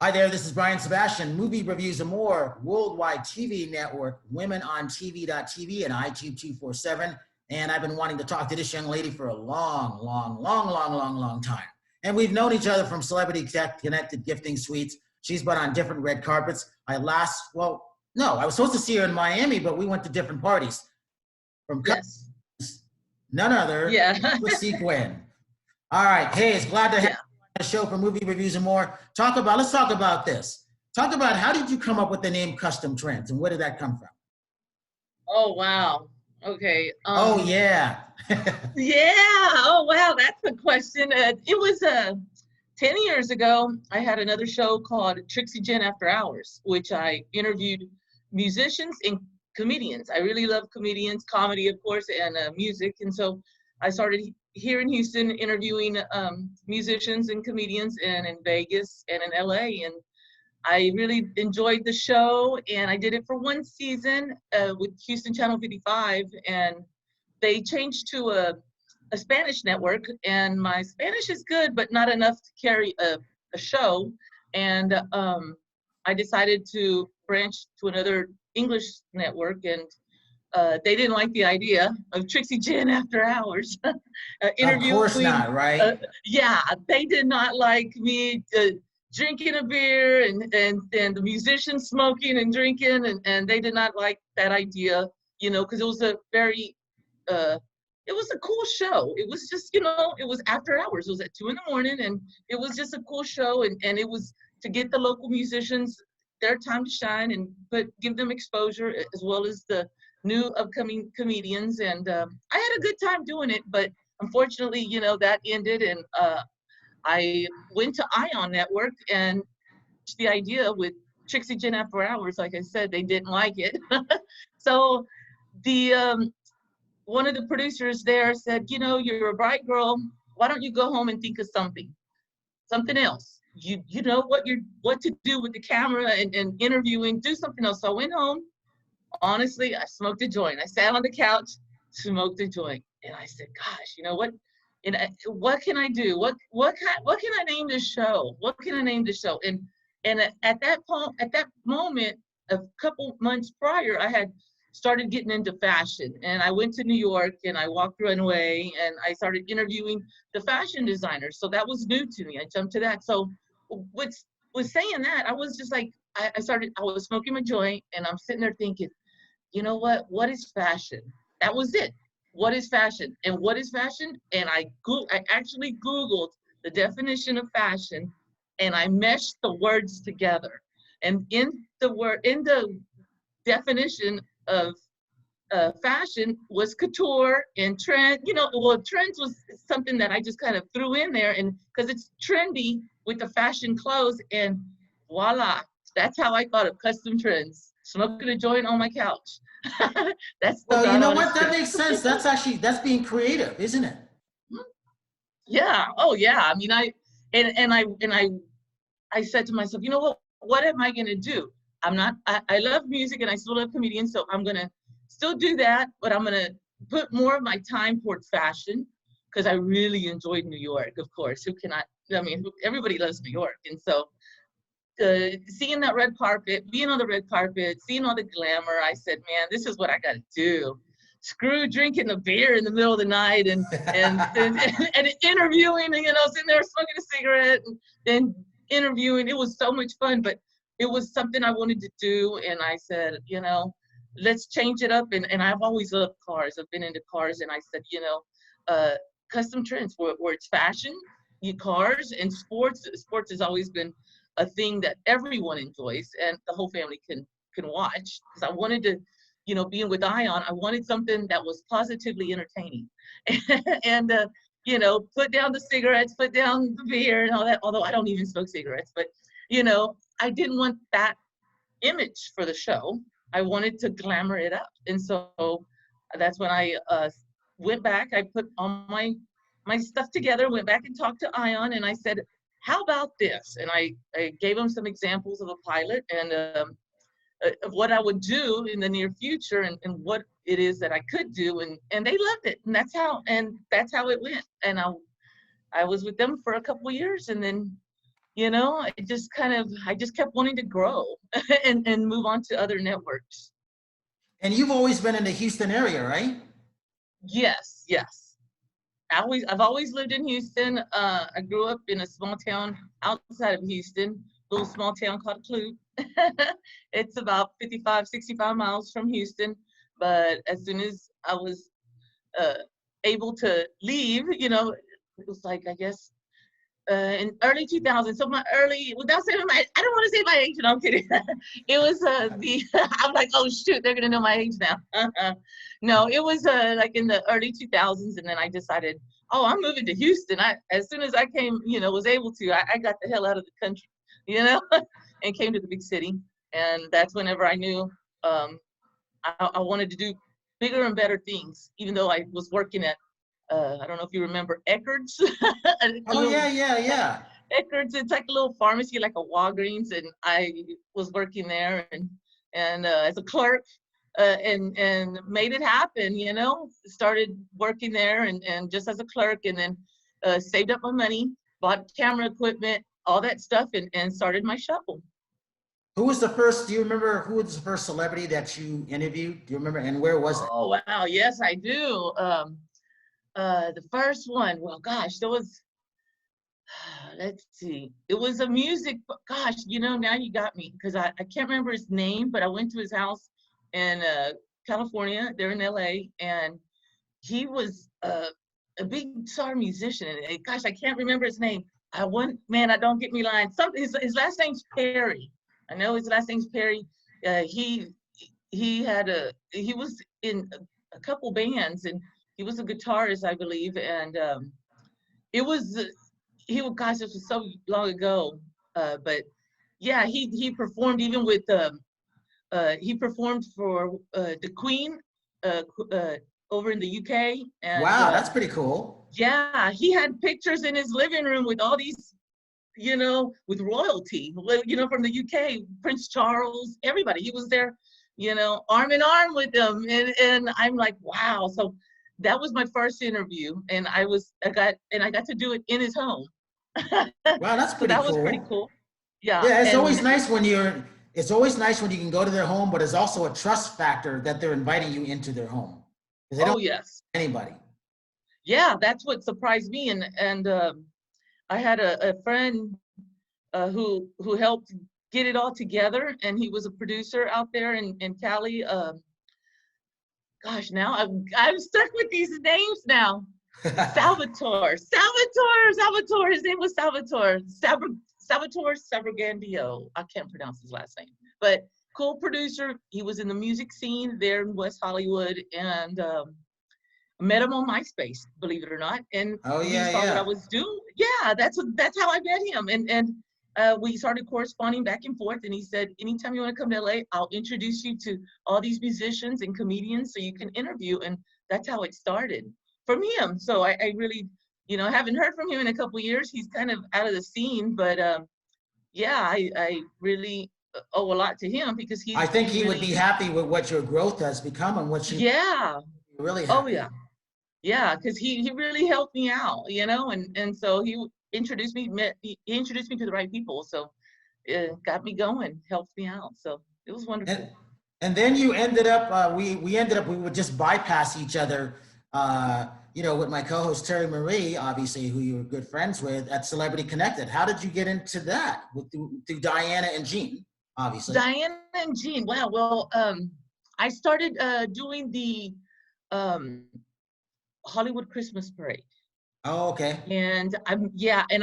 Hi there, this is Brian Sebastian, Movie Reviews and More, Worldwide TV Network, Women on TV.tv, and iTube 247. And I've been wanting to talk to this young lady for a long time. And we've known each other from Celebrity Connected Gifting Suites. She's been on different red carpets. I was supposed to see her in Miami, but we went to different parties. From none other than Trixie Gynn. All right, hey, it's glad to have you on the show for Movie Reviews and More. Let's talk about this. Talk about how did you come up with the name Custom Trends and where did that come from? Oh, wow. Okay. Oh, yeah. Yeah. Oh, wow. That's a question. It was 10 years ago. I had another show called Trixie Gynn After Hours, which I interviewed musicians and comedians. I really love comedians, comedy, of course, and music. And so I started here in Houston interviewing musicians and comedians, and in Vegas and in LA. And I really enjoyed the show, and I did it for one season with Houston Channel 55, and they changed to a Spanish network, and my Spanish is good, but not enough to carry a show. And I decided to branch to another English network, and they didn't like the idea of Trixie Gynn After Hours. Of course not, right? Yeah, they did not like me drinking a beer and the musicians smoking and drinking, and they did not like that idea, because it was a very, it was a cool show. It was just, it was after hours. It was at 2 a.m, and it was just a cool show, and it was to get the local musicians their time to shine and give them exposure, as well as the new upcoming comedians. And I had a good time doing it, but unfortunately, that ended, and I went to Ion Network, and the idea with Trixie Gynn After Hours, like I said, they didn't like it. So the one of the producers there said, you're a bright girl. Why don't you go home and think of something else? You know what to do with the camera and interviewing, do something else. So I went home. Honestly, I smoked a joint. I sat on the couch, smoked a joint, and I said, gosh, what? And what can I do? What can I name this show? What can I name this show? And at that moment, a couple months prior, I had started getting into fashion, and I went to New York, and I walked the runway, and I started interviewing the fashion designers. So that was new to me. I jumped to that. So with saying that, I was just like, I was smoking my joint, and I'm sitting there thinking, what is fashion? That was it. What is fashion? And what is fashion? And I actually Googled the definition of fashion, and I meshed the words together. And in the definition of fashion was couture and trend. Trends was something that I just kind of threw in there, and because it's trendy with the fashion clothes, and voila, that's how I thought of Custom Trends. Smoking a joint on my couch. That's well, you know what? That makes sense. That's being creative, isn't it? Yeah. Oh, yeah. I mean, I said to myself, what am I gonna do? I love music, and I still love comedians, so I'm gonna still do that, but I'm gonna put more of my time toward fashion, because I really enjoyed New York. Of course, everybody loves New York, and so. Seeing that red carpet, being on the red carpet, seeing all the glamour, I said, man, this is what I got to do. Screw drinking a beer in the middle of the night and interviewing, and, sitting there smoking a cigarette and interviewing. It was so much fun, but it was something I wanted to do. And I said, let's change it up. And I've always loved cars. I've been into cars. And I said, Custom Trends, where it's fashion, cars, and sports. Sports has always been a thing that everyone enjoys and the whole family can watch. Because I wanted to, being with Ion, I wanted something that was positively entertaining, and put down the cigarettes, put down the beer and all that. Although I don't even smoke cigarettes, but I didn't want that image for the show. I wanted to glamour it up, and so that's when I went back. I put all my stuff together, went back and talked to Ion, and I said, how about this? And I gave them some examples of a pilot and of what I would do in the near future, and what it is that I could do, and they loved it, and that's how it went. And I was with them for a couple of years, and then you know, I just kept wanting to grow and move on to other networks. And you've always been in the Houston area, right? Yes, yes. I've always lived in Houston. I grew up in a small town outside of Houston, a little small town called Clute. It's about 55, 65 miles from Houston. But as soon as I was uh, able to leave, you know, it was like, I guess, in early 2000s. So my early, without saying my, I don't want to say my age, no, I'm kidding. It was I'm like, oh shoot, they're gonna know my age now. No, it was like in the early 2000s, and then I decided, oh, I'm moving to Houston. As soon as I came, you know, was able to, I got the hell out of the country, you know, and came to the big city. And that's whenever I knew I wanted to do bigger and better things, even though I was working at I don't know if you remember Eckerd's. Oh yeah, yeah, yeah. Eckerd's, it's like a little pharmacy, like a Walgreens, and I was working there and as a clerk, and made it happen. You know, started working there and just as a clerk, and then saved up my money, bought camera equipment, all that stuff, and started my show. Who was the first? Do you remember who was the first celebrity that you interviewed? Do you remember, and where was it? Oh wow, yes I do. The first one, well, gosh, there was. Let's see. It was a music, gosh, you know, now you got me because I can't remember his name, but I went to his house in California, there in LA, and he was a big star musician. And gosh, I can't remember his name. Man, I don't get me lying. His last name's Perry. I know his last name's Perry. He was in a couple bands, and he was a guitarist, I believe, and it was gosh, this was so long ago, but yeah, he performed even with he performed for the Queen over in the UK, and Wow, that's pretty cool. yeah, he had pictures in his living room with all these, you know, with royalty, you know, from the UK, Prince Charles, everybody. He was there, you know, arm in arm with them, and I'm like, wow. So that was my first interview, and I got to do it in his home. Wow, that's So pretty that was pretty cool. cool. Yeah, Yeah, it's always and nice when it's always nice when you can go to their home, but it's also a trust factor that they're inviting you into their home because they oh don't yes, anybody. yeah, that's what surprised me. And I had a friend who helped get it all together, and he was a producer out there in Cali. Gosh, now I'm stuck with these names now. Salvatore. His name was Salvatore. Salvatore Sabragandio. I can't pronounce his last name, but cool producer. He was in the music scene there in West Hollywood, and met him on MySpace, believe it or not. And Oh he yeah, saw what I yeah. was doing. Yeah, that's how I met him. And we started corresponding back and forth. And he said, anytime you want to come to LA, I'll introduce you to all these musicians and comedians so you can interview. And that's how it started from him. So I really, you know, haven't heard from him in a couple of years. He's kind of out of the scene, but yeah, I really owe a lot to him because I think he he would be really, happy with what your growth has become and what you yeah. really Oh happy. yeah. Yeah, because he really helped me out, you know, and so he introduced me to the right people, so it got me going, helped me out, so it was And wonderful. and then you ended up we would just bypass each other. You know, with my co-host Terry Marie, obviously, who you were good friends with at Celebrity Connected. How did you get into that through Diana and Jean, obviously? Diana and Jean, wow, well, I started doing the um, Hollywood Christmas Parade. Oh, okay. And I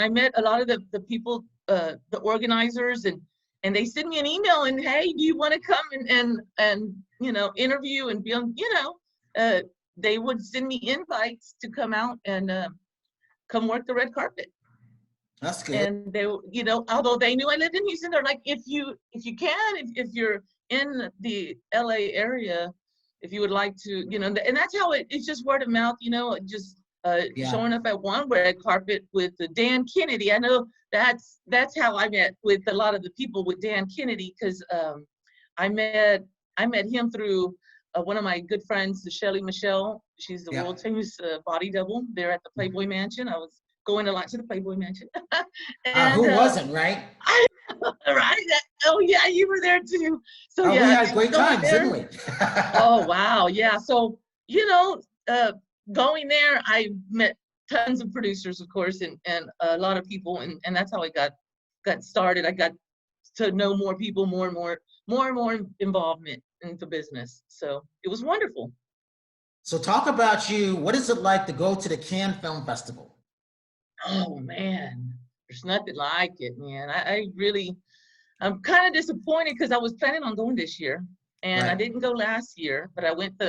met a lot of the people, the organizers, and they send me an email and, hey, do you want to come and you know, interview and be on, you know, they would send me invites to come out and come work the red carpet. That's good. And they, you know, although they knew I lived in Houston, they're like, if if you're in the LA area, if you would like to, you know, and that's how it's just word of mouth, you know, just Yeah. showing up at one red carpet with Dan Kennedy. I know that's how I met with a lot of the people with Dan Kennedy, because I met him through one of my good friends, Shelly Michelle. She's the Yeah. world famous body double there at the Playboy Mansion. I was going a lot to the Playboy Mansion. Who wasn't, right? Right? Oh yeah, you were there too. So We yeah, had great going times, there. didn't we? Oh wow, yeah. So going there, I met tons of producers, of course, and a lot of people, and that's how I got started. I got to know more people, more and more involvement into business. So it was wonderful. So talk about you. What is it like to go to the Canne Film Festival? Oh man, there's nothing like it, man. I'm kind of disappointed because I was planning on going this year, and I Right. didn't go last year, but I went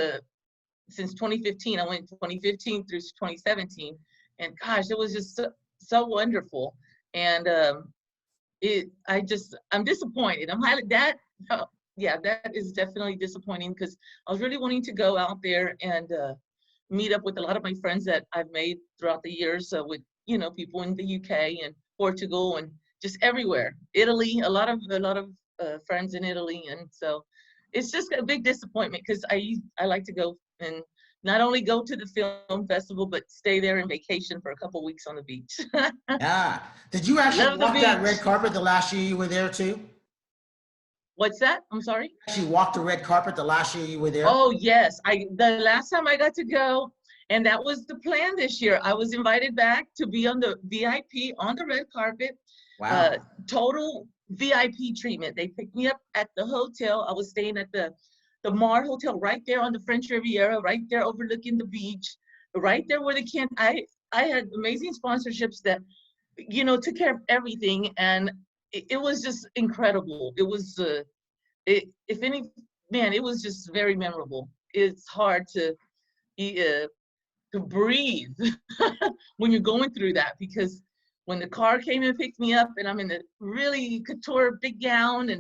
since 2015. I went 2015 through 2017, and gosh, it was just so wonderful. And I'm disappointed. Yeah, that is definitely disappointing because I was really wanting to go out there and meet up with a lot of my friends that I've made throughout the years with, people in the UK and Portugal and just everywhere. Italy, a lot of friends in Italy. And so it's just a big disappointment because I like to go and not only go to the film festival, but stay there and vacation for a couple weeks on the beach. Yeah. Did you actually Love the walk that red beach. carpet the last year you were there too? What's that? I'm sorry. Actually walked the red carpet the last year you were there? Oh yes, the last time I got to go, and that was the plan this year. I was invited back to be on the VIP on the red carpet. Wow. Total VIP treatment. They picked me up at the hotel. I was staying at the Mar Hotel right there on the French Riviera, right there overlooking the beach, right there where I had amazing sponsorships that took care of everything, and it was just incredible. It was if any man, it was just very memorable. It's hard to breathe when you're going through that, because when the car came and picked me up and I'm in the really couture big gown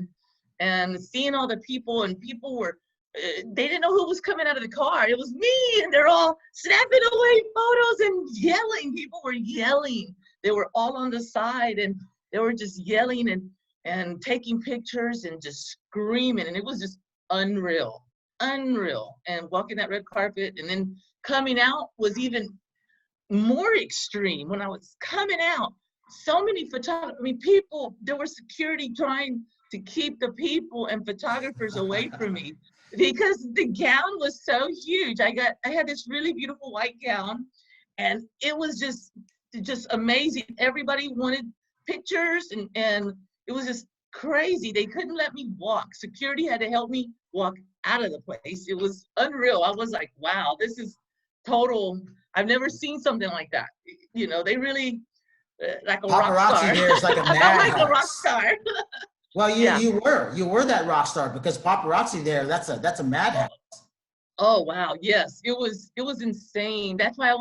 and seeing all the people, and people were they didn't know who was coming out of the car. It was me, and they're all snapping away photos and yelling. People were yelling. They were all on the side and they were just yelling and taking pictures and just screaming, and it was just unreal. And walking that red carpet and then coming out was even more extreme. When I was coming out, so many photographers, people, there was security trying to keep the people and photographers away from me because the gown was so huge. I had this really beautiful white gown, and it was just amazing. Everybody wanted pictures, and it was just crazy. They couldn't let me walk. Security had to help me walk out of the place. It was unreal. I was like, wow, this is total. I've never seen something like that. They really like a rock star. Paparazzi there is like a I felt like a rock madhouse. star. Well, Yeah. you were that rock star, because paparazzi there, that's a madhouse. Oh wow, yes, it was insane. That's why it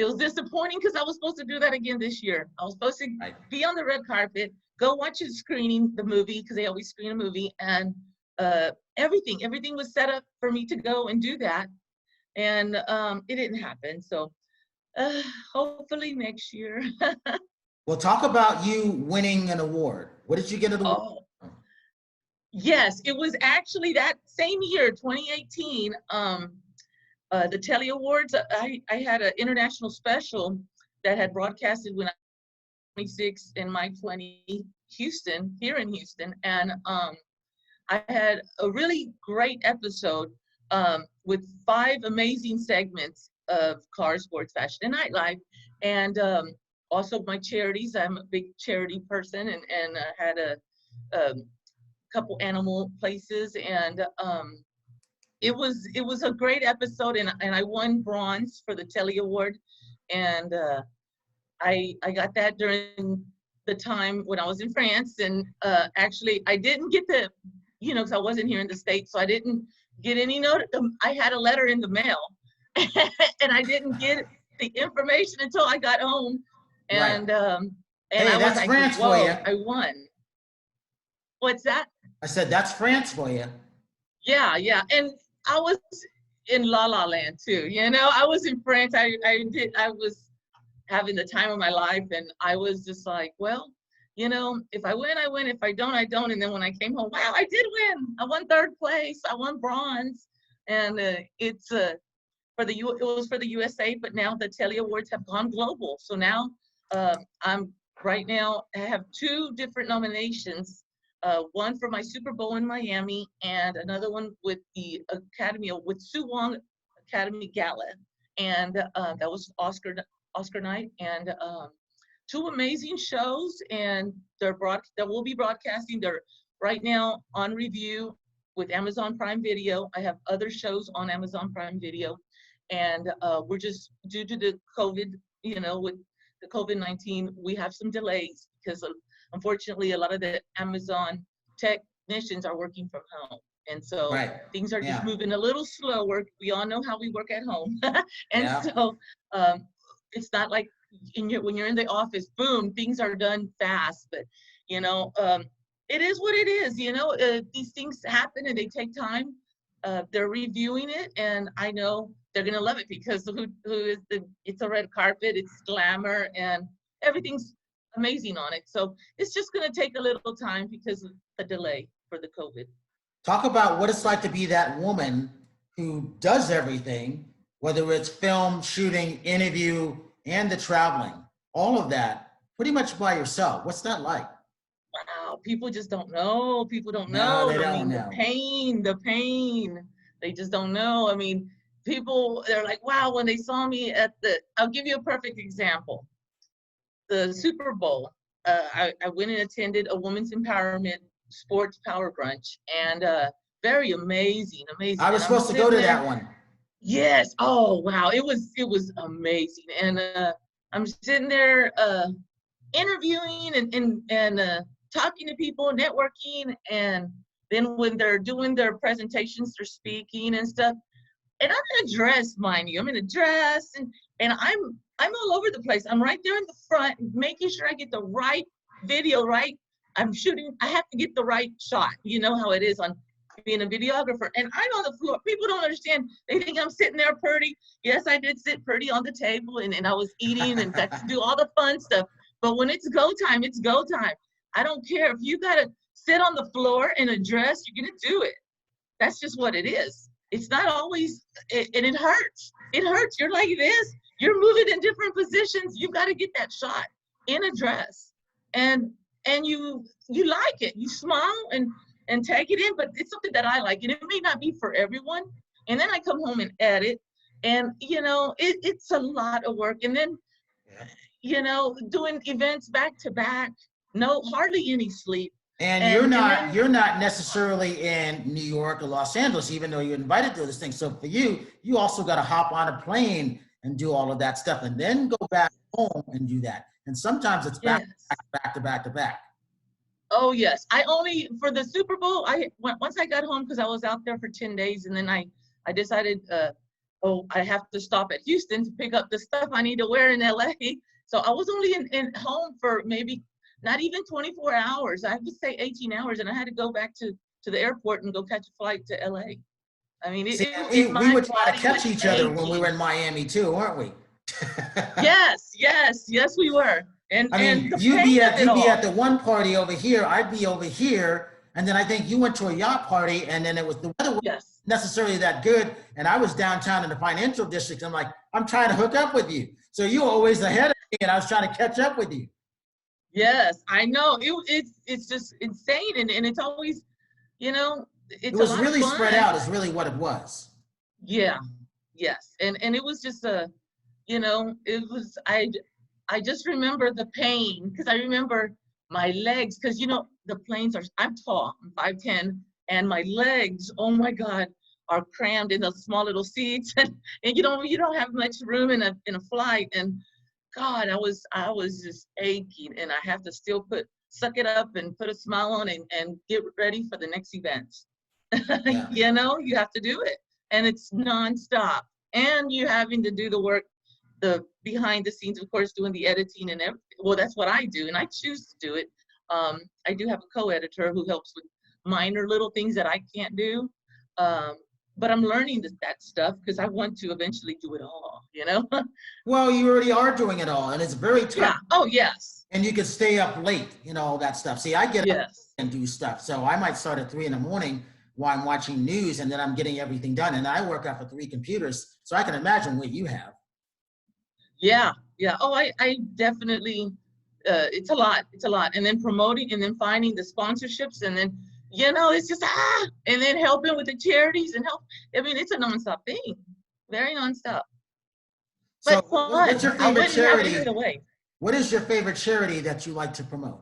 was disappointing because I was supposed to do that again this year. I was supposed to be on the red carpet, go watch a screening, the movie, because they always screen a movie, and everything was set up for me to go and do that, and it didn't happen. So hopefully next year. Well, talk about you winning an award. What did you get an award? Oh, yes, it was actually that same year, 2018. The Telly Awards. I had an international special that had broadcasted when I was 26 in my 20 Houston, here in Houston, and I had a really great episode with 5 amazing segments of cars, sports, fashion, and nightlife, and also my charities. I'm a big charity person, and had a couple animal places, and it was a great episode, and I won bronze for the Telly Award, and I got that during the time when I was in France, and actually I didn't get the, because I wasn't here in the States, so I didn't get any note. I had a letter in the mail, and I didn't get the information until I got home, and Hey, I was that's like, France whoa, for you. I won. What's that? I said, that's France for you. Yeah, and I was in La La Land too. I was in France. I was having the time of my life, and I was just like, well, if I win, I win. If I don't, I don't. And then when I came home, wow, I did win. I won 3rd place. I won bronze, and it was for the USA. But now the Telly Awards have gone global. So now I'm right now, I have 2 different nominations. One for my Super Bowl in Miami, and another one with the Academy, with Sue Wong Academy Gala. And that was Oscar night. And 2 amazing shows, and that will be broadcasting. They're right now on review with Amazon Prime Video. I have other shows on Amazon Prime Video, and we're just, due to the COVID, with the COVID-19, we have some delays because unfortunately a lot of the Amazon technicians are working from home. And so things are just moving a little slower. We all know how we work at home. And so it's not like when you're in the office, boom, things are done fast. But, it is what it is. These things happen and they take time. They're reviewing it, and I know they're going to love it because it's a red carpet, it's glamour, and everything's amazing on it. So it's just going to take a little time because of the delay for the COVID. Talk about what it's like to be that woman who does everything, whether it's film, shooting, interview, and the traveling, all of that, pretty much by yourself. What's that like? Wow, people just don't know. People don't No, know. they don't know. The pain. They just don't know. I mean, people, they're like, wow, when they saw me I'll give you a perfect example. The Super Bowl, I went and attended a women's empowerment sports power brunch, and very amazing. I was supposed to go to that one. Yes. Oh, wow. It was amazing. And I'm sitting there interviewing and talking to people, networking, and then when they're doing their presentations, they're speaking and stuff. And I'm in a dress, mind you. I'm in a dress, and I'm all over the place. I'm right there in the front, making sure I get the right video, right? I'm shooting. I have to get the right shot. You know how it is on being a videographer. And I'm on the floor. People don't understand. They think I'm sitting there pretty. Yes, I did sit pretty on the table, and I was eating and got to do all the fun stuff. But when it's go time, it's go time. I don't care if you got to sit on the floor in a dress, you're going to do it. That's just what it is. It's not always, and it hurts. It hurts. You're like this. You're moving in different positions. You've got to get that shot in a dress. And you like it. You smile and take it in, but it's something that I like. And it may not be for everyone. And then I come home and edit. And, it's a lot of work. And then, doing events back to back, hardly any sleep. And you're not necessarily in New York or Los Angeles, even though you're invited to this thing. So for you also got to hop on a plane and do all of that stuff, and then go back home and do that. And sometimes it's back to back. Oh yes, I only for the Super Bowl. Once I got home, because I was out there for 10 days, and then I decided, I have to stop at Houston to pick up the stuff I need to wear in LA. So I was only in home for maybe not even 24 hours. I have to say 18 hours, and I had to go back to the airport and go catch a flight to LA. I mean, we would try to catch each other when we were in Miami too, weren't we? Yes, we were. And you'd be at the one party over here, I'd be over here, and then I think you went to a yacht party, and then the weather wasn't necessarily that good, and I was downtown in the financial district. I'm like, I'm trying to hook up with you. So you were always ahead of me, and I was trying to catch up with you. Yes, I know. It's just insane, and it's always, it was really spread out is really what it was. Yeah, yes, and it was just it was, I just remember the pain, because I remember my legs, because the planes I'm tall, I'm 5'10", and my legs, oh my God, are crammed in those small little seats, and you don't have much room in a flight, and God, I was just aching, and I have to still suck it up and put a smile on and get ready for the next event. Yeah. You have to do it, and it's nonstop, and you're having to do the work, the behind the scenes, of course, doing the editing and everything. Well, that's what I do, and I choose to do it. I do have a co-editor who helps with minor little things that I can't do. But I'm learning that stuff because I want to eventually do it all, Well, you already are doing it all, and it's very tough. Yeah. Oh, yes. And you can stay up late, all that stuff. See, I get up and do stuff. So I might start at 3 a.m. while I'm watching news, and then I'm getting everything done. And I work off of 3 computers, so I can imagine what you have. Yeah. yeah. Oh, I definitely, it's a lot. It's a lot. And then promoting and then finding the sponsorships and then, it's just, and then helping with the charities and help. I mean, it's a nonstop thing, very nonstop, So but what's fun. your I favorite wouldn't have it any charity? other way. What is your favorite charity that you like to promote?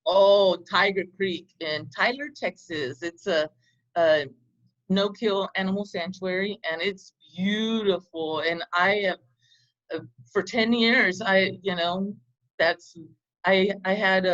Oh, Tiger Creek in Tyler, Texas. It's a no-kill animal sanctuary, and it's beautiful. And I have, for 10 years, that's, I had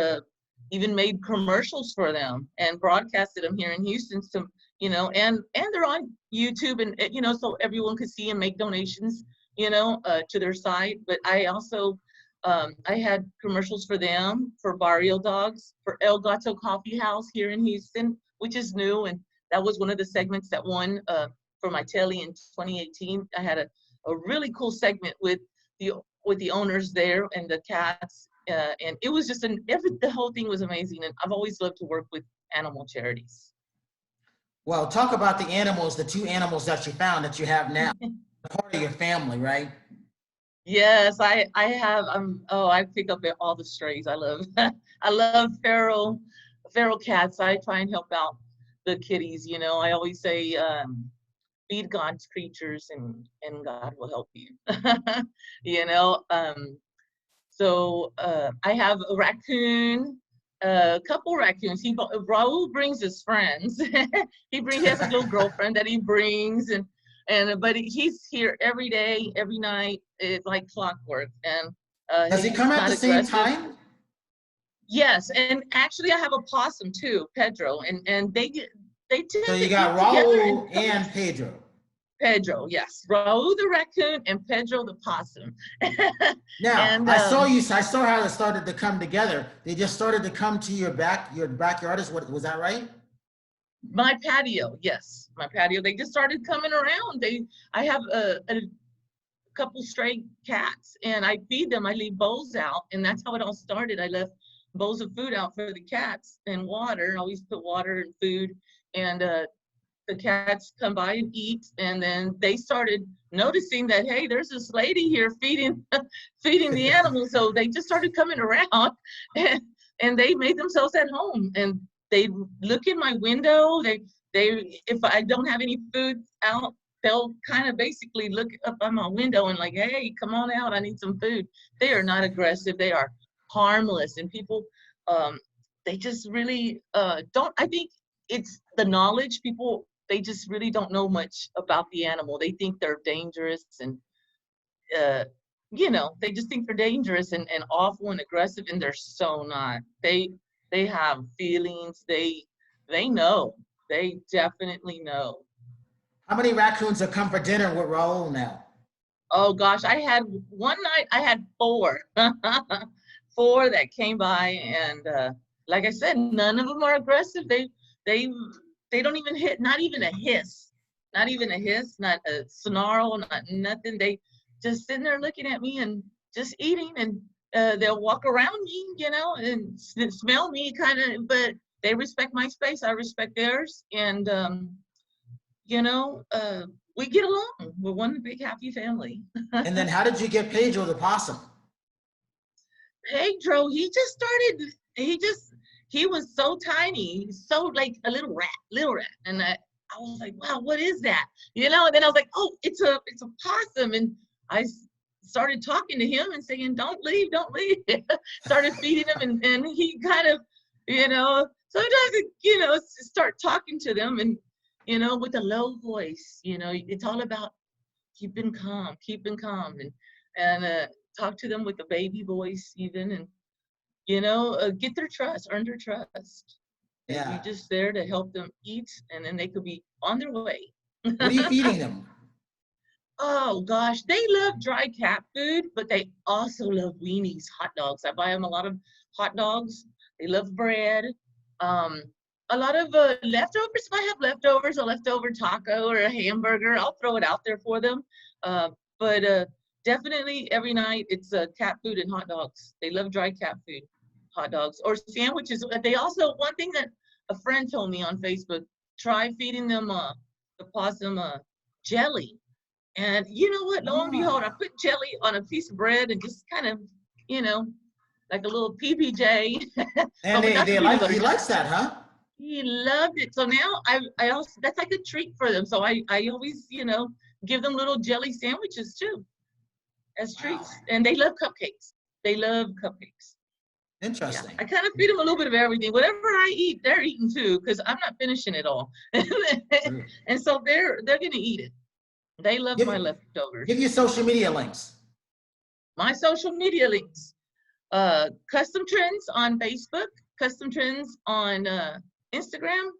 even made commercials for them and broadcasted them here in Houston. So, and they're on YouTube and, so everyone could see and make donations, to their site. But I also, I had commercials for them, for Barrio Dogs, for El Gato Coffee House here in Houston, which is new. And that was one of the segments that won for my telly in 2018. I had a really cool segment with the owners there and the cats, and it was just the whole thing was amazing. And I've always loved to work with animal charities. Well, talk about the animals, the two animals that you found that you have now, part of your family, right? Yes, I have. I pick up all the strays. I love I love feral cats. I try and help out the kitties. I always say, feed God's creatures and God will help you. you know um So I have a raccoon, a couple raccoons. Raul brings his friends. He has a little girlfriend that he brings, and but he's here every day, every night. It's like clockwork, and Does he come he's at not the same aggressive. time? Yes, and actually I have a possum too, Pedro, and they So tend you to eat got together and Raul come. and Pedro. Pedro, yes, Raul the raccoon and Pedro the possum. Now, and I saw how it started to come together. They just started to come to your backyard. Is what was that right? My patio, yes, my patio. They just started coming around. I have a couple stray cats, and I feed them. I leave bowls out, and that's how it all started. I left bowls of food out for the cats and water. I always put water and food, and the cats come by and eat. And then they started noticing that, hey, there's this lady here feeding feeding the animals. So they just started coming around, and they made themselves at home. And they look in my window. They if I don't have any food out, they'll kind of basically look up on my window and like, hey, come on out, I need some food. They are not aggressive. They are harmless. And people, um, they just really don't. I think it's the knowledge. People, they just really don't know much about the animal. They think they're dangerous, and uh, they just think they're dangerous and awful and aggressive, and they're so not. They have feelings. They know. They definitely know. How many raccoons have come for dinner with Raul now? Oh gosh, I had one night. I had four, four that came by, and like I said, none of them are aggressive. They they don't even hit. Not even a hiss. Not even a hiss. Not a snarl. Not nothing. They just sitting there looking at me and just eating, and they'll walk around me, and smell me, kind of. But they respect my space. I respect theirs, and you know, uh, we get along. We're one big happy family. And then how did you get Pedro the possum? Pedro, he was so tiny, so like a little rat. And I was like, wow, what is that? And then I was like, oh, it's a possum. And I started talking to him and saying, don't leave, don't leave. Started feeding him, and he kind of, sometimes, start talking to them, and, with a low voice, it's all about keeping calm, and talk to them with a baby voice even, and get their trust, earn their trust, and you Yeah. just there to help them eat, and then they could be on their way. What are you feeding them? Oh gosh, they love dry cat food, but they also love weenies, hot dogs. I buy them a lot of hot dogs. They love bread. Um, a lot of leftovers. If I have leftovers, a leftover taco or a hamburger, I'll throw it out there for them. But definitely every night it's cat food and hot dogs. They love dry cat food, hot dogs or sandwiches. They also, one thing that a friend told me on Facebook, try feeding them the possum jelly. And you know what? Lo and behold, I Ah. put jelly on a piece of bread and just kind of, you know, like a little PBJ. And Oh, but not the they peanut like, butter. he Just likes that, huh? he loved it. So now I also, that's like a treat for them. So I always, you know, give them little jelly sandwiches too as Wow. treats. And they love cupcakes. They love cupcakes. Yeah, Interesting. I kind of feed them a little bit of everything. Whatever I eat, they're eating too, because I'm not finishing it all. True. And so they're gonna eat it. They love my Give, give leftovers. your social media links. My social media links: Custom Trends on Facebook, Custom Trends on Instagram,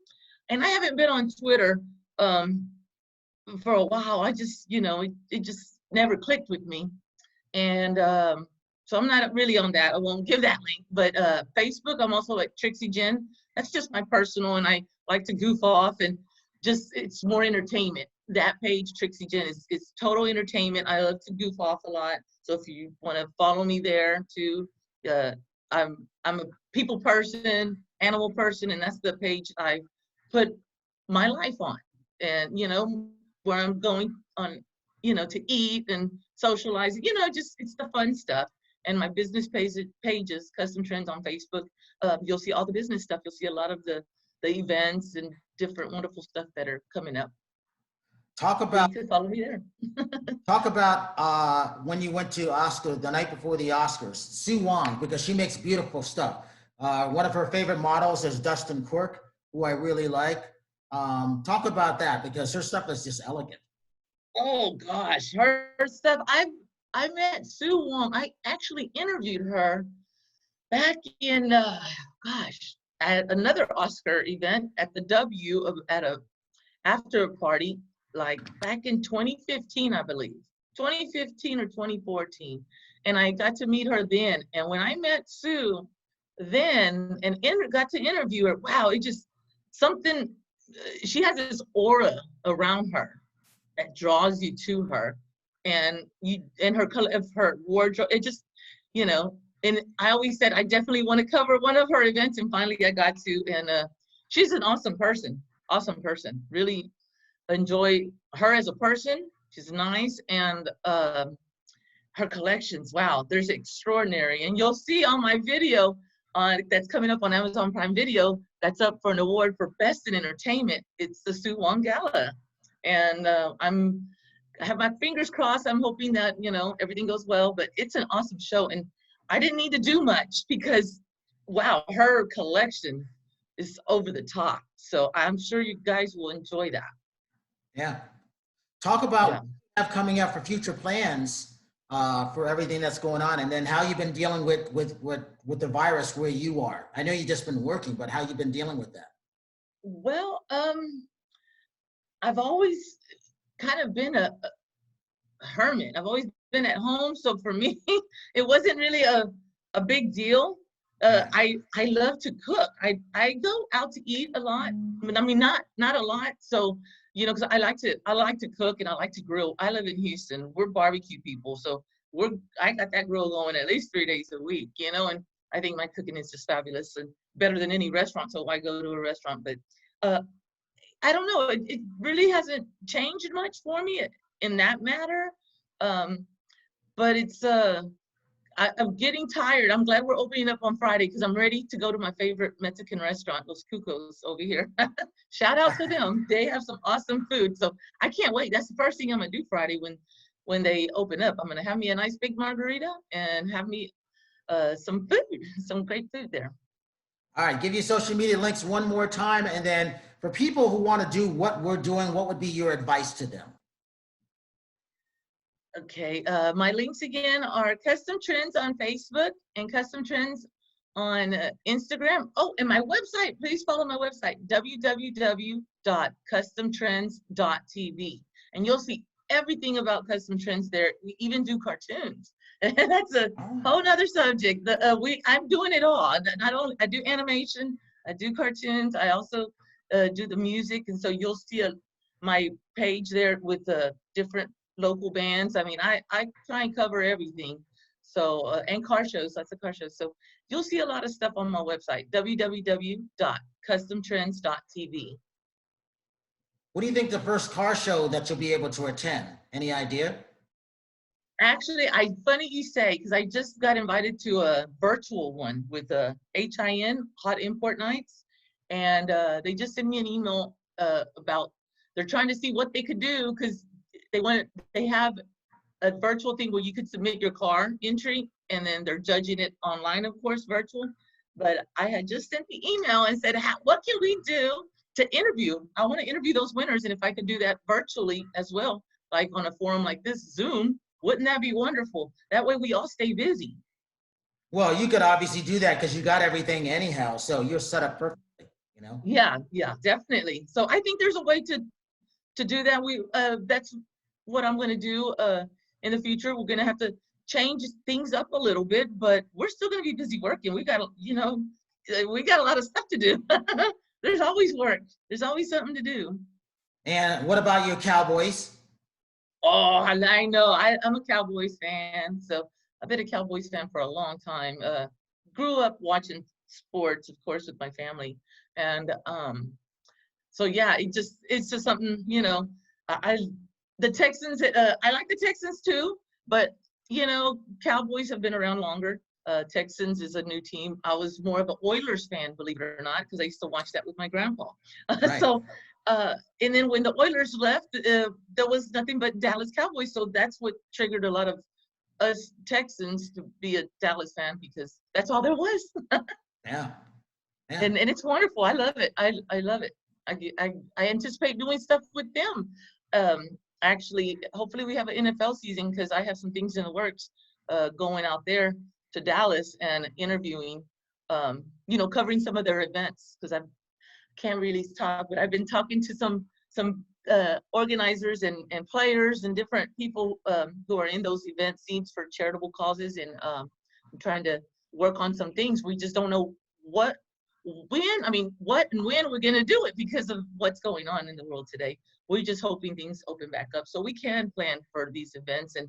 and I haven't been on Twitter for a while. I just, you know, it just never clicked with me. And so I'm not really on that. I won't give that link. But Facebook, I'm also like Trixie Gynn. That's just my personal, and I like to goof off and just, it's more entertainment. That page, Trixie Gynn, is total entertainment. I love to goof off a lot. So if you want to follow me there too, uh, I'm a people person, animal person, and that's the page I put my life on. And you know, where I'm going on, you know, to eat and socialize, you know, just, it's the fun stuff. And my business pages, Custom Trends on Facebook, you'll see all the business stuff. You'll see a lot of the events and different wonderful stuff that are coming up. Talk So you about can follow me there. when you went to Oscar the night before the Oscars, Sue Wong, because she makes beautiful stuff. One of her favorite models is Dustin Quirk, who I really like. Talk about that because her stuff is just elegant. Oh gosh, her stuff. I met Sue Wong. I actually interviewed her back in gosh, at another Oscar event at the W at a after party, like back in 2015, I believe, 2015 or 2014. And I got to meet her then. And when I met Sue then and got to interview her, wow, it just something, she has this aura around her that draws you to her. And you, and her color of her wardrobe, it just, you know, and I always said I definitely want to cover one of her events, and finally I got to. And she's an awesome person, really enjoy her as a person. She's nice, and her collections, wow, there's extraordinary. And you'll see on my video that's coming up on Amazon Prime Video, that's up for an award for Best in Entertainment. It's the Sue Wong Gala. And I have my fingers crossed. I'm hoping that, you know, everything goes well, but it's an awesome show. And I didn't need to do much because, wow, her collection is over the top. So I'm sure you guys will enjoy that. Yeah. Talk about Yeah. what you have coming up for future plans for everything that's going on, and then how you've been dealing with the virus where you are. I know you've just been working, but how you've been dealing with that. Well, I've always kind of been a hermit. I've always been at home. So for me, it wasn't really a big deal. Yeah. I love to cook. I go out to eat a lot. I mean, not a lot. So, you know, because I like to cook and I like to grill. I live in Houston. We're barbecue people. So I got that grill going at least 3 days a week, you know, and I think my cooking is just fabulous and better than any restaurant. So I go to a restaurant, but I don't know. It really hasn't changed much for me in that matter. But it's I'm getting tired. I'm glad we're opening up on Friday because I'm ready to go to my favorite Mexican restaurant, Los Cucos over here. Shout out to them. They have some awesome food. So I can't wait. That's the first thing I'm gonna do Friday when they open up. I'm gonna have me a nice big margarita and have me some food, some great food there. All right, give your social media links one more time, and then for people who want to do what we're doing, what would be your advice to them? Okay, my links again are Custom Trends on Facebook and Custom Trends on Instagram. Oh, and my website, please follow my website, www.customtrends.tv. And you'll see everything about Custom Trends there. We even do cartoons. That's a whole nother subject. I'm doing it all. I do animation, I do cartoons, I also do the music. And so you'll see my page there with different local bands. I mean, I try and cover everything. So, and car shows, lots of car shows. So you'll see a lot of stuff on my website, www.customtrends.tv. What do you think the first car show that you'll be able to attend? Any idea? Actually, funny you say, because I just got invited to a virtual one with HIN, Hot Import Nights, and they just sent me an email about they're trying to see what they could do because they have a virtual thing where you could submit your car entry and then they're judging it online, of course, virtual. But I had just sent the email and said, what can we do to interview? I want to interview those winners, and if I could do that virtually as well, like on a forum like this, Zoom, wouldn't that be wonderful? That way we all stay busy. Well, you could obviously do that because you got everything anyhow, so you're set up perfectly, you know? Yeah, definitely. So I think there's a way to do that. That's what I'm going to do in the future. We're going to have to change things up a little bit, but we're still going to be busy working. We got a lot of stuff to do. There's always work. There's always something to do. And what about your Cowboys? Oh, I know. I'm a Cowboys fan. So I've been a Cowboys fan for a long time. Grew up watching sports, of course, with my family. And so yeah, it's just something, the Texans, I like the Texans too, but Cowboys have been around longer. Texans is a new team. I was more of an Oilers fan, believe it or not, because I used to watch that with my grandpa. Right. So and then when the Oilers left, there was nothing but Dallas Cowboys. So that's what triggered a lot of us Texans to be a Dallas fan, because that's all there was. Yeah. And it's wonderful. I love it. I love it. I anticipate doing stuff with them. Actually, hopefully we have an NFL season, because I have some things in the works going out there to Dallas and interviewing, covering some of their events, because I can't really talk, but I've been talking to some organizers and players and different people who are in those event scenes for charitable causes, and I'm trying to work on some things. We just don't know what and when we're going to do it because of what's going on in the world today. We're just hoping things open back up so we can plan for these events and,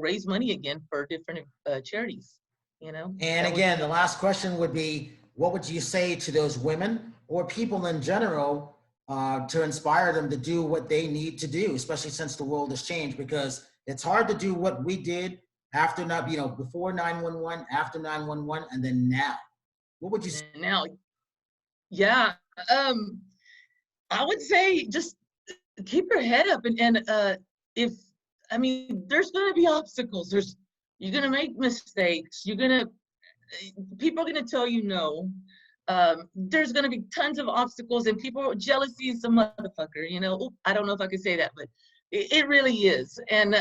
raise money again for different charities, And again, the last question would be, what would you say to those women or people in general to inspire them to do what they need to do, especially since the world has changed? Because it's hard to do what we did after, before 911, after 911, and then now. What would you say? Now, yeah, I would say just keep your head up, and there's going to be obstacles. You're going to make mistakes. People are going to tell you no. There's going to be tons of obstacles, and jealousy is a motherfucker. I don't know if I could say that, but it really is. And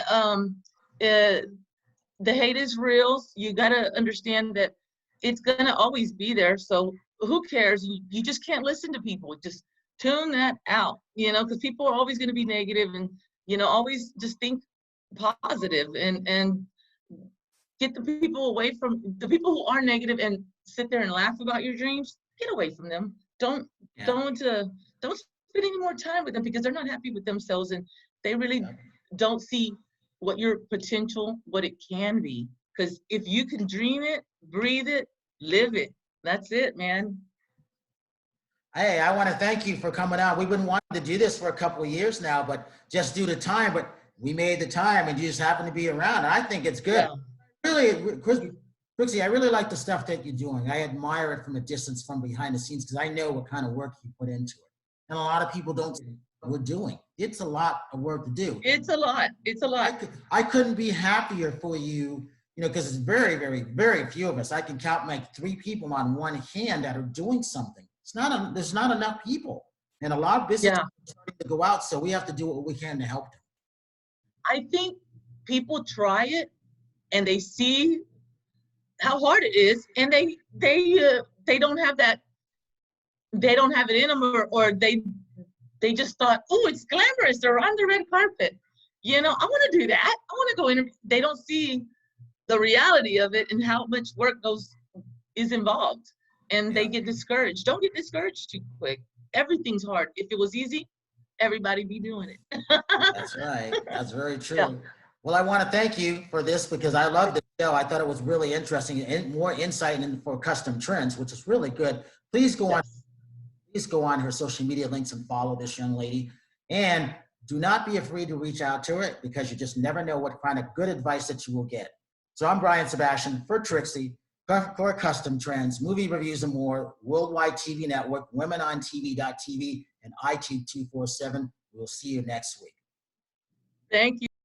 the hate is real. You got to understand that it's going to always be there. So who cares? You just can't listen to people. Just tune that out, because people are always going to be negative, and, always just think positive and get the people away from the people who are negative and sit there and laugh about your dreams. Get away from them. Don't spend any more time with them, because they're not happy with themselves, and they really don't see what your potential, what it can be. Because if you can dream it, breathe it, live it, that's it, man. Hey, I want to thank you for coming out. We've been wanting to do this for a couple of years now, but just due to time, but we made the time, and you just happened to be around. I think it's good. Yeah. Really, Trixie, I really like the stuff that you're doing. I admire it from a distance, from behind the scenes, because I know what kind of work you put into it. And a lot of people don't see what we're doing. It's a lot of work to do. It's a lot. It's a lot. I couldn't be happier for you, because it's very, very, very few of us. I can count like 3 people on one hand that are doing something. There's not enough people, and a lot of businesses are starting to go out, so we have to do what we can to help them. I think people try it and they see how hard it is, and they don't have that. They don't have it in them, or they just thought, oh, it's glamorous. They're on the red carpet. I want to do that. I want to go in. They don't see the reality of it and how much work is involved. And they get discouraged. Don't get discouraged too quick. Everything's hard. If it was easy, everybody be doing it. That's right. That's very true. Yeah. Well, I want to thank you for this, because I loved the show. I thought it was really interesting and more insight for custom trends, which is really good. Please go on her social media links and follow this young lady. And Do not be afraid to reach out to her because you just never know what kind of good advice that you will get. So I'm Brian Sebastian for Trixie, for Custom Trends, Movie Reviews and More, Worldwide TV Network, WomenOnTV.tv, and iTube 247. We'll see you next week. Thank you.